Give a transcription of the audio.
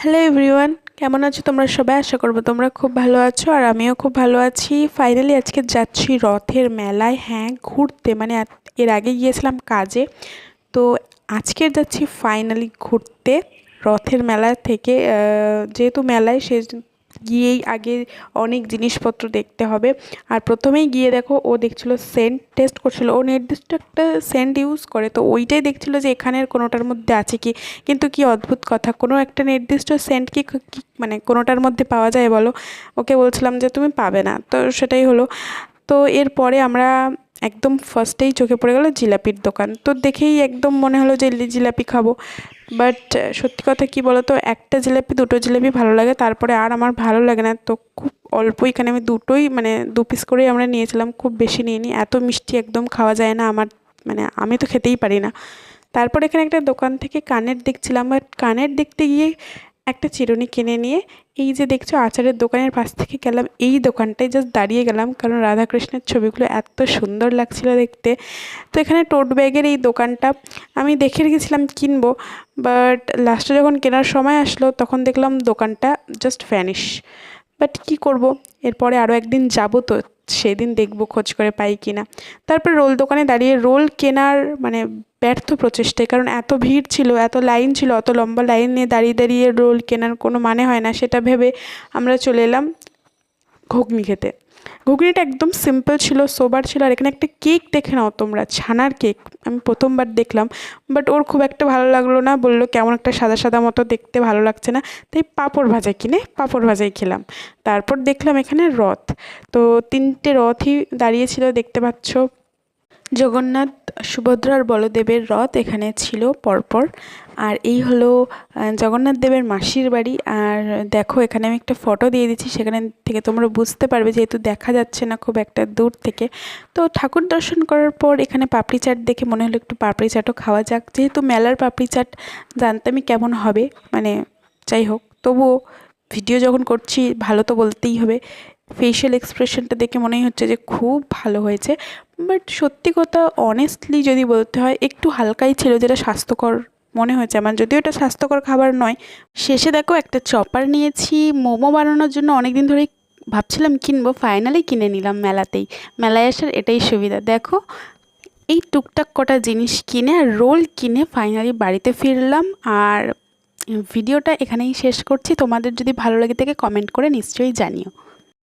Hello everyone, কেমন আছো তোমরা সবাই? আশা করবো তোমরা খুব ভালো আছো আর আমিও খুব ভালো আছি। ফাইনালি আজকে যাচ্ছি রথের মেলায়, হ্যাঁ ঘুরতে, মানে এর আগে গিয়েছিলাম কাজে, তো আজকে যাচ্ছি ফাইনালি ঘুরতে রথের মেলা থেকে। যেহেতু মেলায় সে গিয়েই আগে অনেক জিনিসপত্র দেখতে হবে। আর প্রথমেই গিয়ে দেখো ও দেখছিল সেন্ট টেস্ট করছিল, ও নির্দিষ্ট একটা সেন্ট ইউজ করে, তো ওইটাই দেখছিল যে এখানের কোনোটার মধ্যে আছে কি। কিন্তু কি অদ্ভুত কথা, কোনো একটা নির্দিষ্ট সেন্ট মানে কোনোটার মধ্যে পাওয়া যায় বলো? ওকে বলছিলাম যে তুমি পাবে না, তো সেটাই হলো। তো এরপরে আমরা একদম ফার্স্টেই চোখে পড়ে গেল জিলাপির দোকান, তো দেখেই একদম মনে হলো যে জিলাপি খাবো। বাট সত্যি কথা কি বলো তো, একটা জিলাপি দুটো জিলাপি ভালো লাগে, তারপরে আর আমার ভালো লাগে না। তো খুব অল্প এখানে আমি দুটোই, মানে 2 পিস করেই আমরা নিয়েছিলাম, খুব বেশি নিইনি। এত মিষ্টি একদম খাওয়া যায় না আমার, মানে আমি তো খেতেই পারি না। তারপর এখানে একটা দোকান থেকে কানের দেখছিলাম, বাট কানের দেখতে গিয়ে একটা চিরুনি কিনে নিয়ে এই যে দেখছো আচারের দোকানের পাশ থেকে গেলাম, এই দোকানটায় জাস্ট দাঁড়িয়ে গেলাম, কারণ রাধাকৃষ্ণের ছবিগুলো এত সুন্দর লাগছিল দেখতে। তো এখানে টোট ব্যাগের এই দোকানটা আমি দেখে রেখেছিলাম কিনবো, বাট লাস্টে যখন কেনার সময় আসলো তখন দেখলাম দোকানটা জাস্ট ভ্যানিশ। বাট কী করব, এরপরে আরও একদিন যাব, তো সেদিন দেখব খোঁজ করে পাই কি না। তারপর রোল দোকানে দাঁড়িয়ে রোল কেনার মানে ব্যর্থ প্রচেষ্টায়, কারণ এত ভিড় ছিল, এত লাইন ছিল, অত লম্বা লাইন নিয়ে দাঁড়িয়ে দাঁড়িয়ে রোল কেনার কোনো মানে হয় না, সেটা ভেবে আমরা চলে এলাম ঘুগনি খেতে। ঘুগনিটা একদম সিম্পল ছিল, সোবার ছিল। আর এখানে একটা কেক দেখে নাও তোমরা, ছানার কেক, আমি প্রথমবার দেখলাম, বাট ওর খুব একটা ভালো লাগলো না, বললো কেমন একটা সাদা সাদা মতো দেখতে, ভালো লাগছে না। তাই পাঁপড় ভাজা কিনে পাঁপড় ভাজাই খেলাম। তারপর দেখলাম এখানে রথ, তো 3টে রথই দাঁড়িয়েছিল, দেখতে পাচ্ছ। জগন্নাথ, সুভদ্রা আর বলদেবের রথ এখানে ছিল পরপর। আর এই হলো জগন্নাথ দেবের মাসির বাড়ি। আর দেখো এখানে আমি একটা ফটো দিয়ে দিচ্ছি, সেখানে থেকে তোমরা বুঝতে পারবে, যেহেতু দেখা যাচ্ছে না খুব একটা দূর থেকে। তো ঠাকুর দর্শন করার পর এখানে পাপড়ি চাট দেখে মনে হলো একটু পাপড়ি চাটও খাওয়া যাক, যেহেতু মেলার পাপড়ি চাট জানতামই কেমন হবে, মানে যাই হোক, তবুও ভিডিও যখন করছি ভালো তো বলতেই হবে। ফেশিয়াল এক্সপ্রেশনটা দেখে মনেই হচ্ছে যে খুব ভালো হয়েছে। বাট সত্যি কথা অনেস্টলি যদি বলতে হয়, একটু হালকাই ছিল, যেটা স্বাস্থ্যকর মনে হয়েছে আমার, যদিও এটা স্বাস্থ্যকর খাবার নয়। শেষে দেখো একটা চপার নিয়েছি মোমো বানানোর জন্য, অনেক দিন ধরেই ভাবছিলাম কিনবো, ফাইনালি কিনে নিলাম মেলাতেই। মেলায় আসার এটাই সুবিধা, দেখো এই টুকটাক কটা জিনিস কিনে আর রোল কিনে ফাইনালি বাড়িতে ফিরলাম। আর ভিডিওটা এখানেই শেষ করছি। তোমাদের যদি ভালো লাগে থাকে কমেন্ট করে নিশ্চয়ই জানিও।